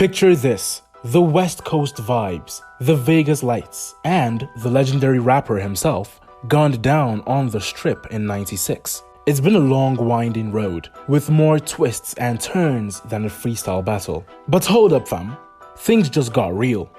Picture this: the West Coast vibes, the Vegas lights, and the legendary rapper himself gunned down on the Strip in '96. It's been a long, winding road, with more twists and turns than a freestyle battle. But hold up fam, things just got real.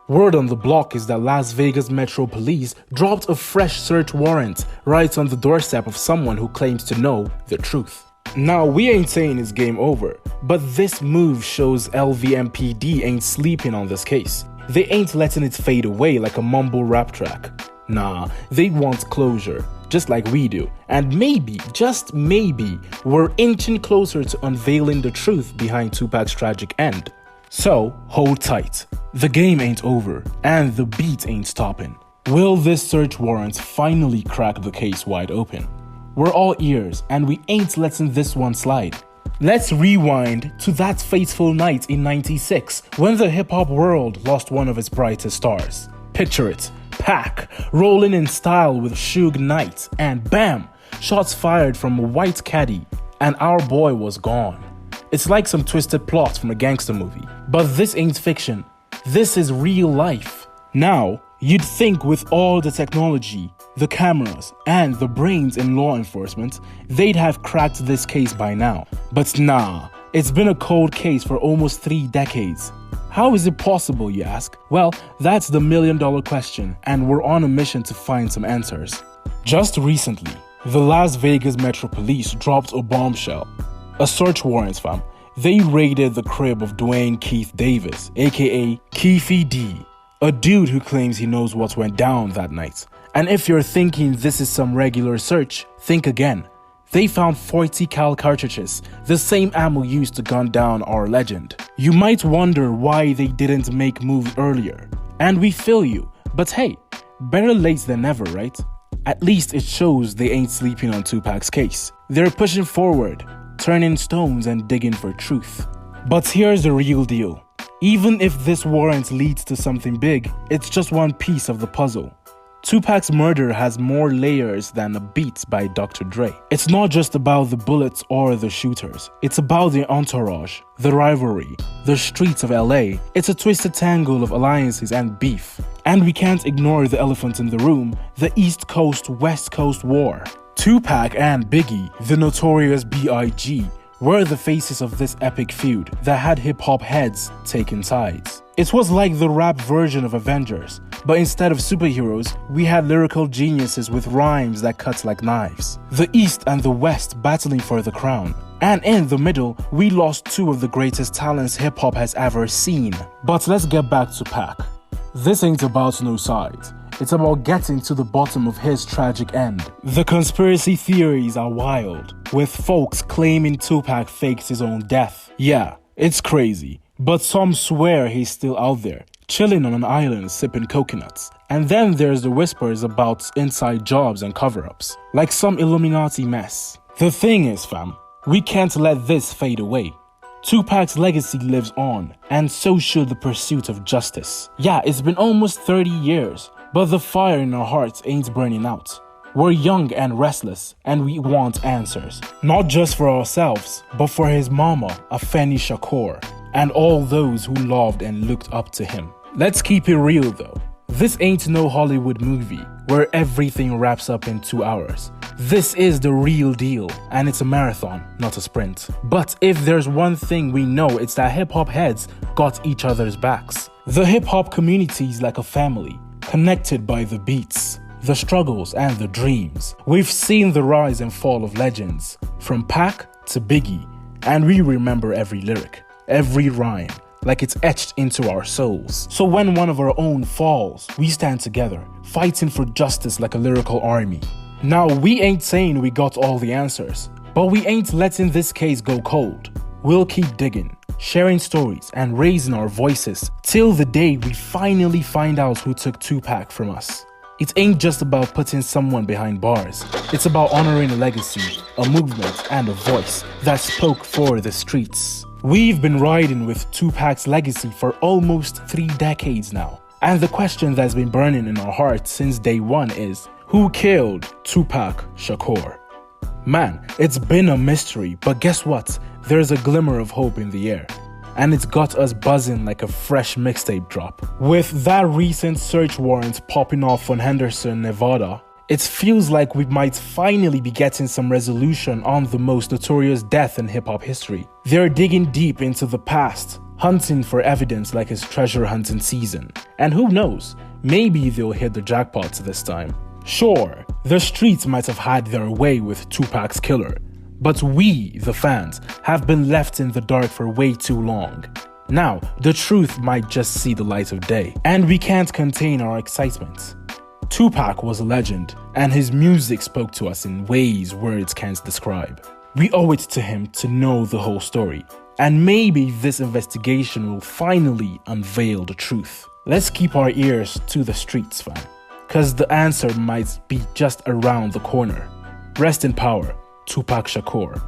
Word on the block is that Las Vegas Metro Police dropped a fresh search warrant right on the doorstep of someone who claims to know the truth. Now, we ain't saying it's game over, but this move shows LVMPD ain't sleeping on this case. They ain't letting it fade away like a mumble rap track. Nah, they want closure, just like we do. And maybe, just maybe, we're inching closer to unveiling the truth behind Tupac's tragic end. So, hold tight. The game ain't over, and the beat ain't stopping. Will this search warrant finally crack the case wide open? We're all ears, and we ain't letting this one slide. Let's rewind to that fateful night in '96 when the hip-hop world lost one of its brightest stars. Picture it, Pac rolling in style with Suge Knight, and bam, shots fired from a white caddy, and our boy was gone. It's like some twisted plot from a gangster movie. But this ain't fiction. This is real life. Now, you'd think with all the technology, the cameras, and the brains in law enforcement, they'd have cracked this case by now. But nah, it's been a cold case for almost 3 decades. How is it possible, you ask? Well, that's the million-dollar question, and we're on a mission to find some answers. Just recently, the Las Vegas Metro Police dropped a bombshell. A search warrant, fam. They raided the crib of Dwayne Keith Davis, aka Keefy D, a dude who claims he knows what went down that night. And if you're thinking this is some regular search, think again. They found 40 cal cartridges, the same ammo used to gun down our legend. You might wonder why they didn't make moves earlier. And we feel you, but hey, better late than never, right? At least it shows they ain't sleeping on Tupac's case. They're pushing forward, turning stones and digging for truth. But here's the real deal. Even if this warrant leads to something big, it's just one piece of the puzzle. Tupac's murder has more layers than a beat by Dr. Dre. It's not just about the bullets or the shooters. It's about the entourage, the rivalry, the streets of LA. It's a twisted tangle of alliances and beef. And we can't ignore the elephant in the room, the East Coast-West Coast war. Tupac and Biggie, the notorious B.I.G., were the faces of this epic feud that had hip-hop heads taking sides. It was like the rap version of Avengers, but instead of superheroes, we had lyrical geniuses with rhymes that cut like knives. The East and the West battling for the crown. And in the middle, we lost 2 of the greatest talents hip-hop has ever seen. But let's get back to Pac. This ain't about no sides. It's about getting to the bottom of his tragic end. The conspiracy theories are wild, with folks claiming Tupac faked his own death. Yeah, it's crazy, but some swear he's still out there, chilling on an island sipping coconuts. And then there's the whispers about inside jobs and cover-ups, like some Illuminati mess. The thing is, fam, we can't let this fade away. Tupac's legacy lives on, and so should the pursuit of justice. Yeah, it's been almost 30 years, but the fire in our hearts ain't burning out. We're young and restless, and we want answers. Not just for ourselves, but for his mama, Tupac Shakur, and all those who loved and looked up to him. Let's keep it real though. This ain't no Hollywood movie where everything wraps up in 2 hours. This is the real deal, and it's a marathon, not a sprint. But if there's one thing we know, it's that hip-hop heads got each other's backs. The hip-hop community is like a family, connected by the beats, the struggles, and the dreams. We've seen the rise and fall of legends, from Pac to Biggie, and we remember every lyric, every rhyme, like it's etched into our souls. So when one of our own falls, we stand together, fighting for justice like a lyrical army. Now, we ain't saying we got all the answers, but we ain't letting this case go cold. We'll keep digging, sharing stories, and raising our voices till the day we finally find out who took Tupac from us. It ain't just about putting someone behind bars. It's about honoring a legacy, a movement, and a voice that spoke for the streets. We've been riding with Tupac's legacy for almost 3 decades now. And the question that's been burning in our hearts since day one is, who killed Tupac Shakur? Man, it's been a mystery, but guess what? There's a glimmer of hope in the air. and it's got us buzzing like a fresh mixtape drop. With that recent search warrant popping off on Henderson, Nevada, it feels like we might finally be getting some resolution on the most notorious death in hip-hop history. They're digging deep into the past, hunting for evidence like it's treasure hunting season. And who knows, maybe they'll hit the jackpots this time. Sure, the streets might have had their way with Tupac's killer, but we, the fans, have been left in the dark for way too long. Now, the truth might just see the light of day, and we can't contain our excitement. Tupac was a legend, and his music spoke to us in ways words can't describe. We owe it to him to know the whole story, and maybe this investigation will finally unveil the truth. Let's keep our ears to the streets, fam, cause the answer might be just around the corner. Rest in power, Tupac Shakur.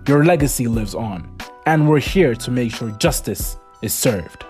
Your legacy lives on, and we're here to make sure justice is served.